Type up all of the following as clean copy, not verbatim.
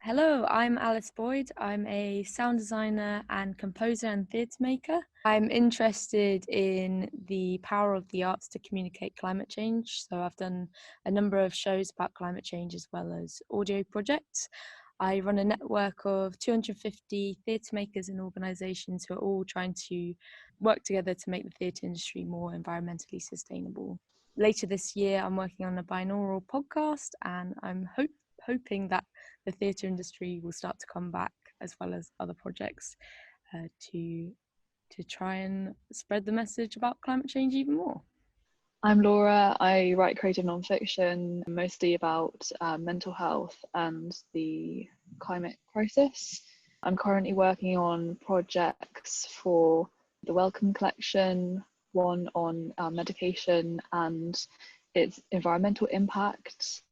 Hello, I'm Alice Boyd. I'm a sound designer and composer and theatre maker. I'm interested in the power of the arts to communicate climate change. So I've done a number of shows about climate change as well as audio projects. I run a network of 250 theatre makers and organisations who are all trying to work together to make the theatre industry more environmentally sustainable. Later this year, I'm working on a binaural podcast, and I'm hoping that the theatre industry will start to come back, as well as other projects, to try and spread the message about climate change even more. I'm Laura. I write creative nonfiction, mostly about mental health and the climate crisis. I'm currently working on projects for the Wellcome collection, one on medication and its environmental impact.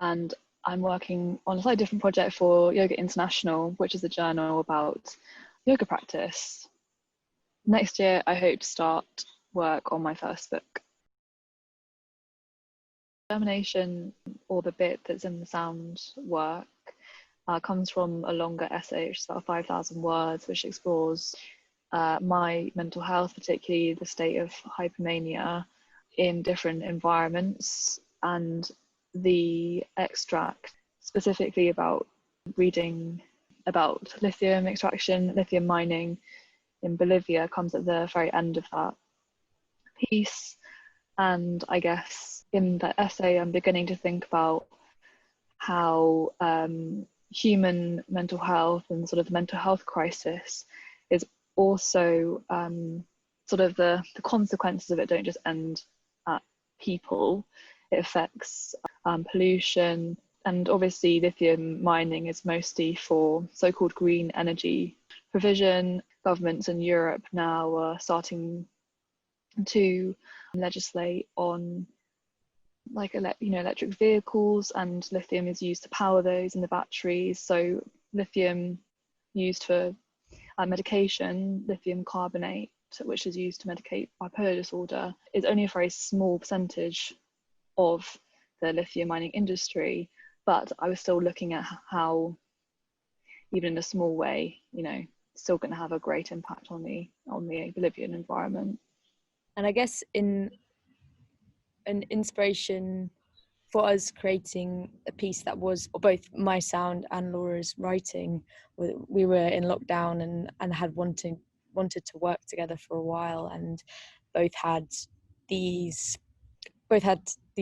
And I'm working on a slightly different project for Yoga International, which is a journal about yoga practice. Next year, I hope to start work on my first book. Germination, or the bit that's in the sound work, comes from a longer essay, which is about 5,000 words, which explores my mental health, particularly the state of hypomania in different environments, and the extract specifically about reading about lithium extraction, lithium mining in Bolivia comes at the very end of that piece. And I guess in that essay, I'm beginning to think about how human mental health and sort of the mental health crisis is also sort of the consequences of it don't just end at people. It affects pollution, and obviously lithium mining is mostly for so-called green energy provision. Governments in Europe now are starting to legislate on electric vehicles, and lithium is used to power those in the batteries. So lithium used for medication, lithium carbonate, which is used to medicate bipolar disorder, is only a very small percentage of the lithium mining industry. But I was still looking at how, even in a small way, still going to have a great impact on the Bolivian environment. And I guess in an inspiration for us creating a piece that was both my sound and Laura's writing, we were in lockdown and had wanted to work together for a while, and both had these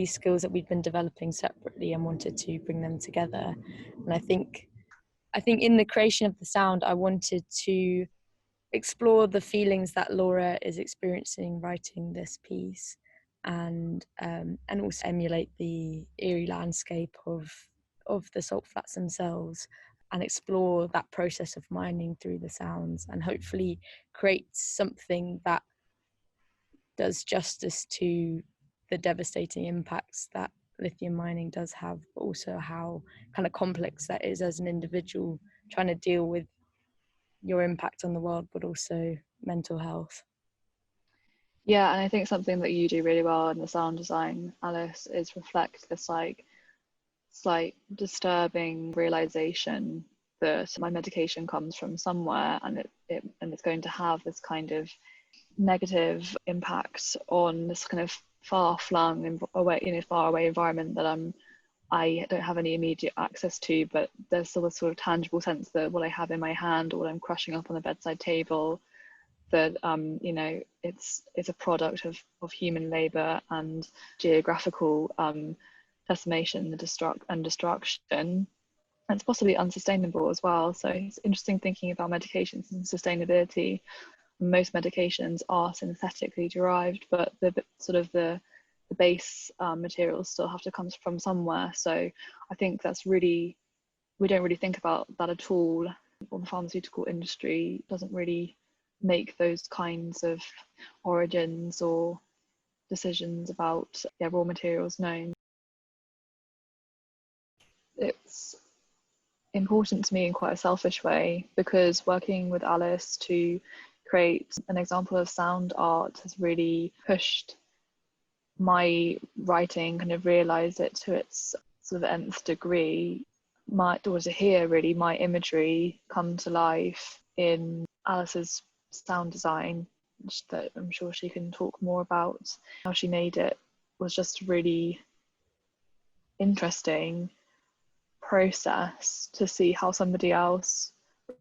skills that we'd been developing separately and wanted to bring them together. And I think in the creation of the sound, I wanted to explore the feelings that Laura is experiencing writing this piece, and also emulate the eerie landscape of the salt flats themselves, and explore that process of mining through the sounds, and hopefully create something that does justice to the devastating impacts that lithium mining does have, but also how kind of complex that is as an individual trying to deal with your impact on the world, but also mental health. Yeah, and I think something that you do really well in the sound design, Alice, is reflect this slight disturbing realization that my medication comes from somewhere, and it's going to have this kind of negative impact on this kind of far-flung and far away environment that I don't have any immediate access to, but there's still a sort of tangible sense that what I have in my hand or what I'm crushing up on the bedside table, that it's a product of human labor and geographical decimation and destruction, and it's possibly unsustainable as well. So it's interesting thinking about medications and sustainability. Most medications are synthetically derived, but the base materials still have to come from somewhere. So I think we don't really think about that at all. Or the pharmaceutical industry doesn't really make those kinds of origins or decisions about raw materials known. It's important to me in quite a selfish way, because working with Alice to create an example of sound art has really pushed my writing, kind of realize it to its sort of nth degree. to hear really my imagery come to life in Alice's sound design, that I'm sure she can talk more about how she made it, was just a really interesting process to see how somebody else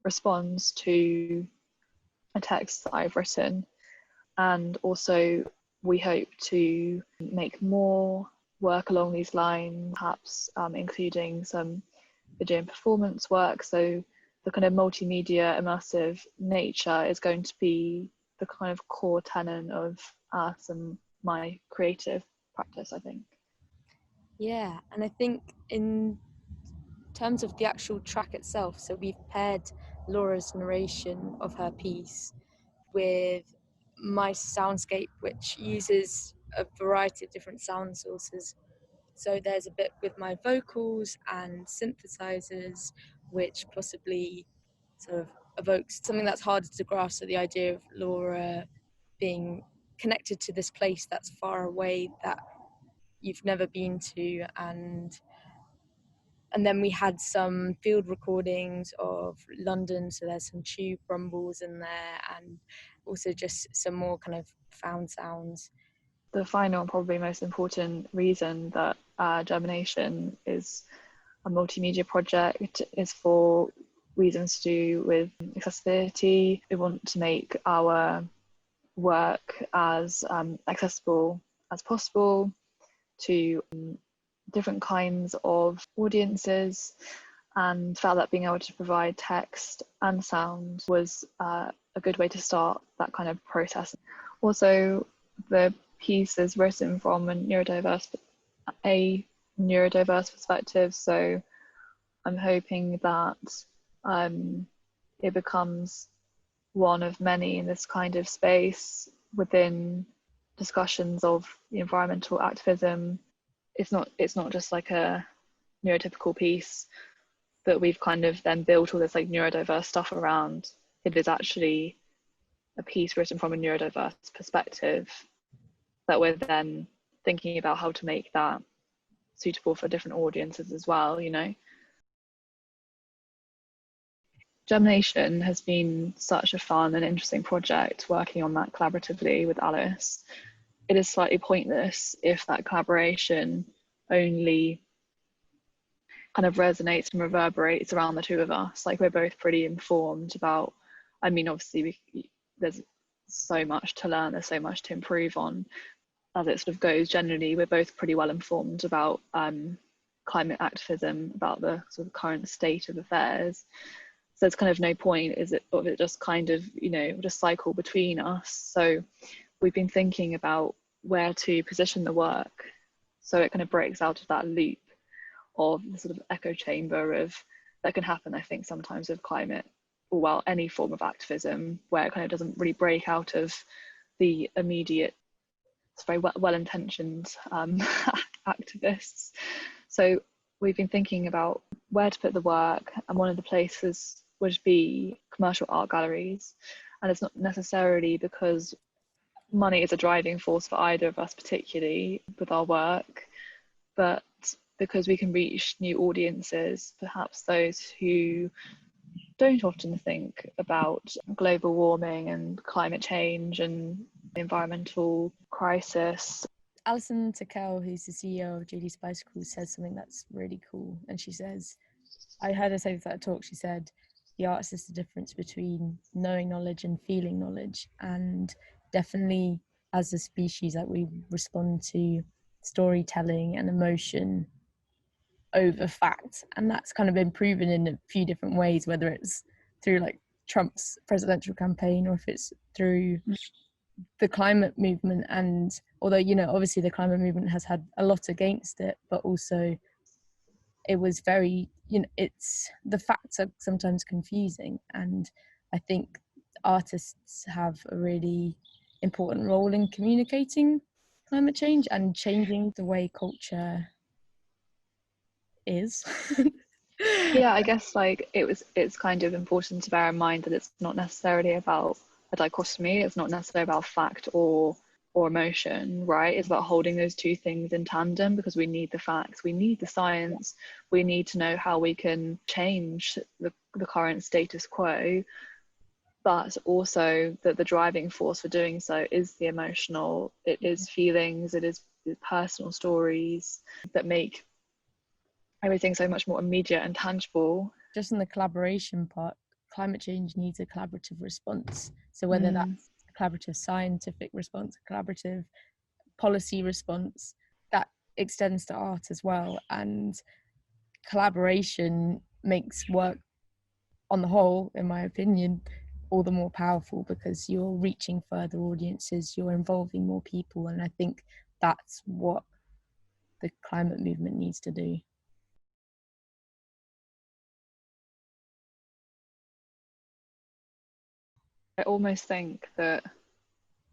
responds to a text that I've written. And also we hope to make more work along these lines, perhaps including some video and performance work. So the kind of multimedia immersive nature is going to be the kind of core tenet of us and my creative practice, I think. Yeah, and I think in terms of the actual track itself, so we've paired Laura's narration of her piece with my soundscape, which uses a variety of different sound sources. So there's a bit with my vocals and synthesizers, which possibly sort of evokes something that's harder to grasp. So the idea of Laura being connected to this place that's far away that you've never been to, and then we had some field recordings of London, so there's some tube rumbles in there, and also just some more kind of found sounds. The final and probably most important reason that Germination is a multimedia project is for reasons to do with accessibility. We want to make our work as accessible as possible to different kinds of audiences, and felt that being able to provide text and sound was a good way to start that kind of process. Also, the piece is written from a neurodiverse perspective, so I'm hoping that it becomes one of many in this kind of space within discussions of the environmental activism. It's not just like a neurotypical piece that we've kind of then built all this like neurodiverse stuff around. It is actually a piece written from a neurodiverse perspective that we're then thinking about how to make that suitable for different audiences as well, you know. Germination has been such a fun and interesting project, working on that collaboratively with Alice. It is slightly pointless if that collaboration only kind of resonates and reverberates around the two of us. Like, we're both pretty informed about, I mean, obviously there's so much to learn, there's so much to improve on. As it sort of goes, generally we're both pretty well informed about climate activism, about the sort of current state of affairs. So there's kind of no point of it just kind of, you know, just cycle between us. So we've been thinking about where to position the work so it kind of breaks out of that loop of the sort of echo chamber of that can happen, I think, sometimes with climate, or well, any form of activism, where it kind of doesn't really break out of the immediate, it's very well-intentioned activists. So we've been thinking about where to put the work, and one of the places would be commercial art galleries. And it's not necessarily because money is a driving force for either of us, particularly with our work, but because we can reach new audiences, perhaps those who don't often think about global warming and climate change and environmental crisis. Alison Tickell, who's the CEO of JD's Bicycles, says something that's really cool. And she says, I heard her say this at a talk, she said, the arts is the difference between knowing knowledge and feeling knowledge. And definitely as a species, that we respond to storytelling and emotion over fact. And that's kind of been proven in a few different ways, whether it's through like Trump's presidential campaign or if it's through the climate movement. And although, you know, obviously the climate movement has had a lot against it, but also it was very, you know, it's, the facts are sometimes confusing. And I think artists have a really important role in communicating climate change and changing the way culture is. Yeah, I guess like it's kind of important to bear in mind that it's not necessarily about a dichotomy. It's not necessarily about fact or or emotion, right? It's about holding those two things in tandem, because we need the facts, we need the science, we need to know how we can change the current status quo, but also that the driving force for doing so is the emotional, it is feelings, it is personal stories that make everything so much more immediate and tangible. Just in the collaboration part, climate change needs a collaborative response. So whether that's a collaborative scientific response, a collaborative policy response, that extends to art as well. And collaboration makes work on the whole, in my opinion, all the more powerful, because you're reaching further audiences, you're involving more people, and I think that's what the climate movement needs to do. I almost think that,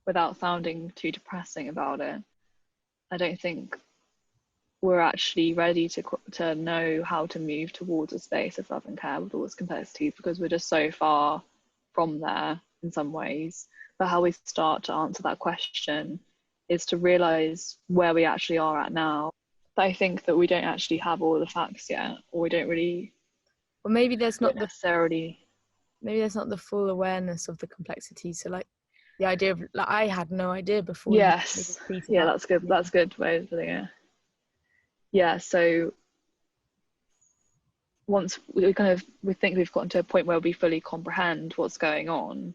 without sounding too depressing about it, I don't think we're actually ready to know how to move towards a space of love and care with all its complexities, because we're just so far from there in some ways. But how we start to answer that question is to realize where we actually are at now. But I think that we don't actually have all the facts yet, or we don't really. Well, maybe there's not necessarily. Maybe there's not the full awareness of the complexities. So, like, the idea of, like, I had no idea before. Yes. Yeah, that's good. That's a good way of putting it. Yeah. So once we think we've gotten to a point where we fully comprehend what's going on,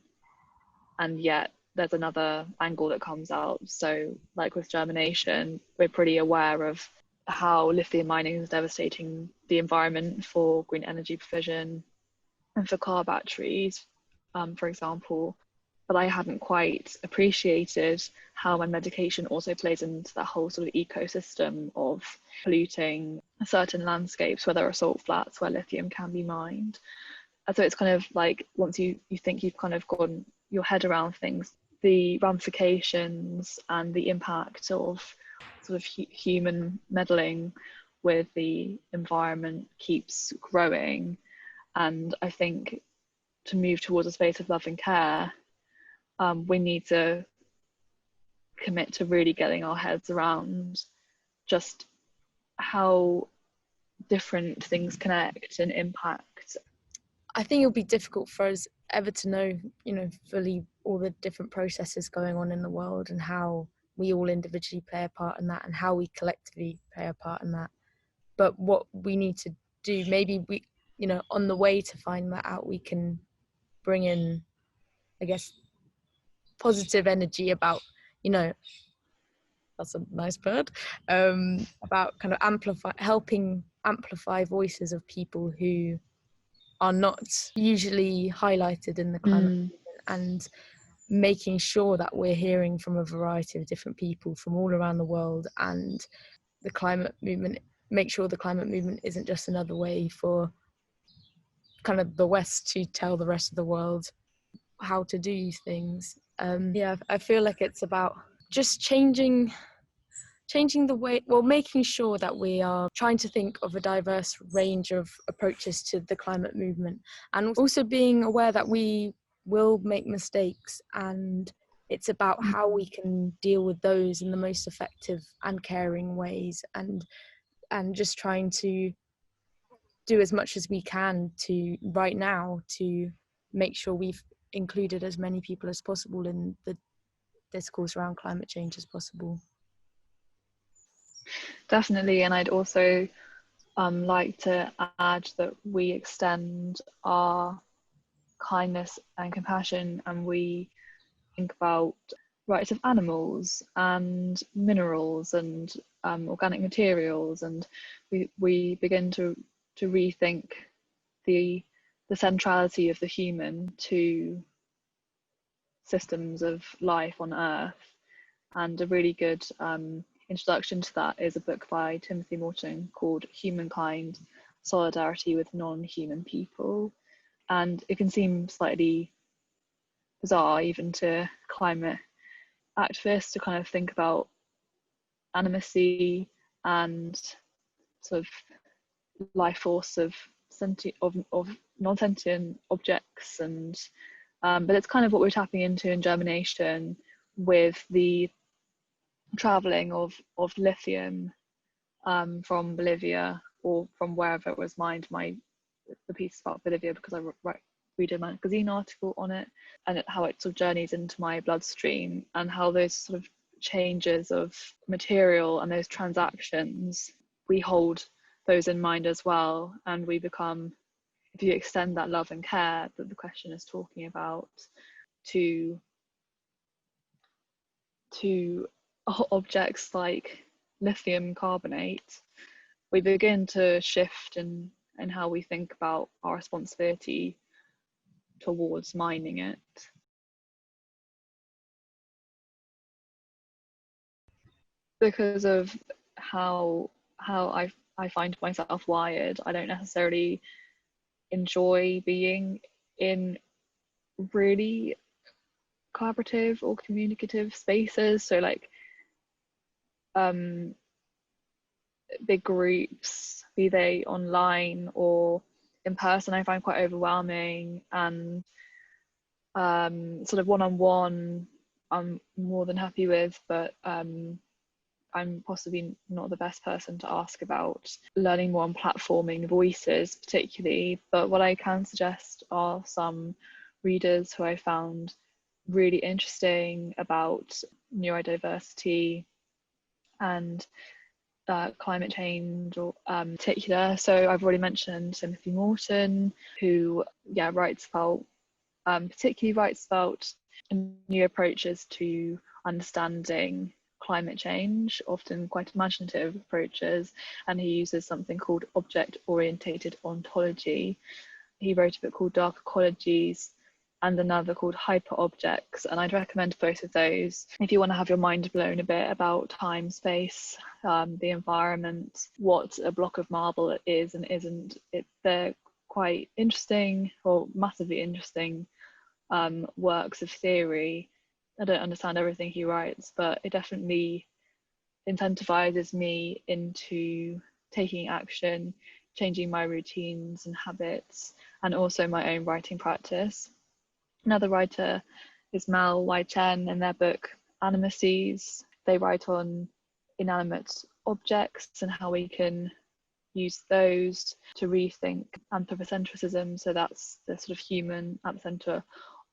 and yet there's another angle that comes out. So like with Germination, we're pretty aware of how lithium mining is devastating the environment for green energy provision and for car batteries, for example. But I hadn't quite appreciated how my medication also plays into that whole sort of ecosystem of polluting certain landscapes where there are salt flats where lithium can be mined. And so it's kind of like, once you think you've kind of gotten your head around things, the ramifications and the impact of sort of human meddling with the environment keeps growing. And I think to move towards a space of love and care, we need to commit to really getting our heads around just how different things connect and impact. I think it'll be difficult for us ever to know, fully all the different processes going on in the world, and how we all individually play a part in that, and how we collectively play a part in that. But what we need to do, maybe we, on the way to find that out, we can bring in, I guess, positive energy about, that's a nice bird, about kind of helping amplify voices of people who are not usually highlighted in the climate movement, and making sure that we're hearing from a variety of different people from all around the world, and the climate movement, make sure the climate movement isn't just another way for kind of the West to tell the rest of the world how to do things. I feel like it's about just changing the way, making sure that we are trying to think of a diverse range of approaches to the climate movement, and also being aware that we will make mistakes, and it's about how we can deal with those in the most effective and caring ways, and just trying to do as much as we can to right now to make sure we've included as many people as possible in the discourse around climate change as possible. Definitely. And I'd also like to add that we extend our kindness and compassion, and we think about rights of animals and minerals and organic materials, and we begin to rethink the centrality of the human to systems of life on Earth. And a really good introduction to that is a book by Timothy Morton called Humankind: Solidarity with Non-Human People. And it can seem slightly bizarre even to climate activists to kind of think about animacy and sort of life force of non-sentient objects, and but it's kind of what we're tapping into in Germination with the traveling of lithium from Bolivia, or from wherever it was mined. The piece about Bolivia because I read a magazine article on it, and how it sort of journeys into my bloodstream, and how those sort of changes of material and those transactions, we hold those in mind as well, and we become, if you extend that love and care that the question is talking about to objects like lithium carbonate, we begin to shift in how we think about our responsibility towards mining it. Because of how I find myself wired, I don't necessarily enjoy being in really collaborative or communicative spaces. So like big groups, be they online or in person, I find quite overwhelming, and sort of one-on-one I'm more than happy with, but I'm possibly not the best person to ask about learning more on platforming voices particularly. But what I can suggest are some readers who I found really interesting about neurodiversity and climate change, or particular. So I've already mentioned Timothy Morton, who particularly writes about new approaches to understanding climate change, often quite imaginative approaches, and he uses something called object-orientated ontology. He wrote a book called Dark Ecologies and another called Hyper Objects, and I'd recommend both of those if you want to have your mind blown a bit about time, space, the environment, what a block of marble is and isn't. They're quite interesting, or massively interesting, works of theory. I don't understand everything he writes, but it definitely incentivizes me into taking action, changing my routines and habits, and also my own writing practice. Another writer is Mal Y. Chen. In their book Animacies, they write on inanimate objects and how we can use those to rethink anthropocentrism. So that's the sort of human at the centre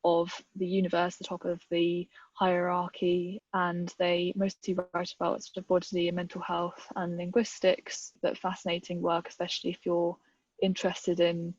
of the universe, the top of the hierarchy, and they mostly write about sort of bodily and mental health and linguistics, but fascinating work, especially if you're interested in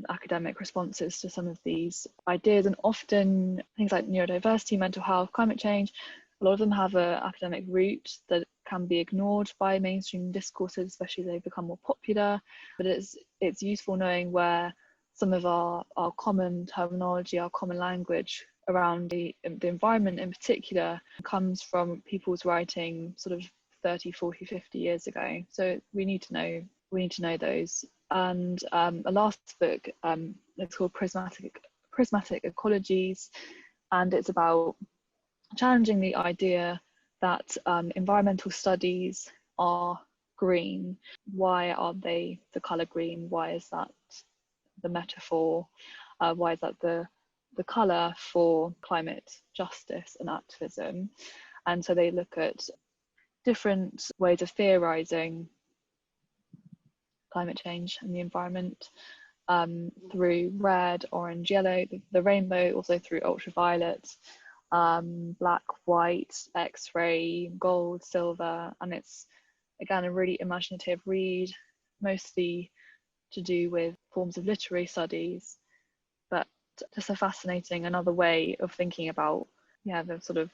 academic responses to some of these ideas. And often things like neurodiversity, mental health, climate change, a lot of them have an academic root that can be ignored by mainstream discourses, especially as they become more popular. But it's useful knowing where some of our common terminology, our common language around the environment in particular comes from people's writing sort of 30, 40, 50 years ago. So we need to know those. And a last book, it's called Prismatic Ecologies, and it's about challenging the idea that environmental studies are green. Why are they the colour green? Why is that the metaphor? Why is that the colour for climate justice and activism? And so they look at different ways of theorising climate change and the environment through red, orange, yellow, the rainbow, also through ultraviolet, black, white, X-ray, gold, silver. And it's again a really imaginative read, mostly to do with forms of literary studies, but just a fascinating another way of thinking about the sort of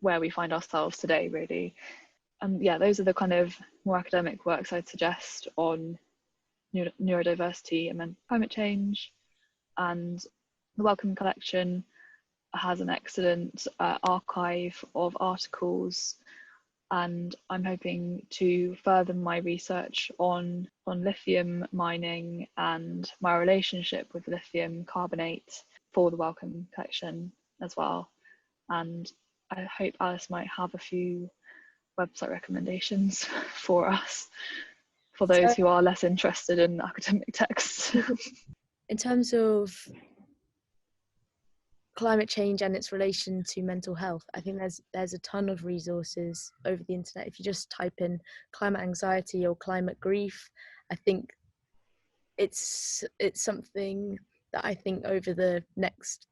where we find ourselves today, really. And those are the kind of more academic works I'd suggest on neurodiversity and climate change. And the Wellcome Collection has an excellent archive of articles, and I'm hoping to further my research on lithium mining and my relationship with lithium carbonate for the Wellcome Collection as well. And I hope Alice might have a few website recommendations for us, for those who are less interested in academic texts. In terms of climate change and its relation to mental health. I think there's a ton of resources over the internet. If you just type in climate anxiety or climate grief, I think it's something that I think over the next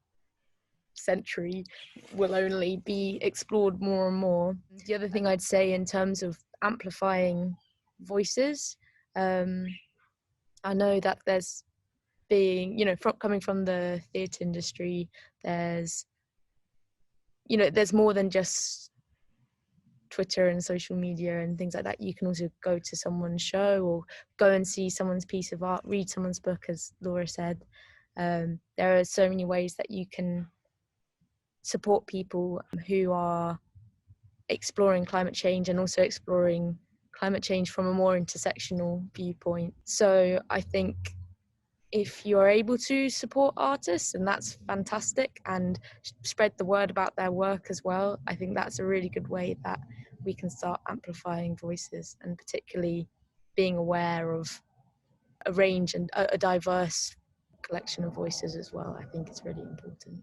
century will only be explored more and more. The other thing I'd say in terms of amplifying voices, I know that there's being, coming from the theatre industry, there's more than just Twitter and social media and things like that. You can also go to someone's show or go and see someone's piece of art, read someone's book, as Laura said. There are so many ways that you can support people who are exploring climate change and also exploring climate change from a more intersectional viewpoint. So I think if you're able to support artists, and that's fantastic, and spread the word about their work as well, I think that's a really good way that we can start amplifying voices, and particularly being aware of a range and a diverse collection of voices as well. I think it's really important.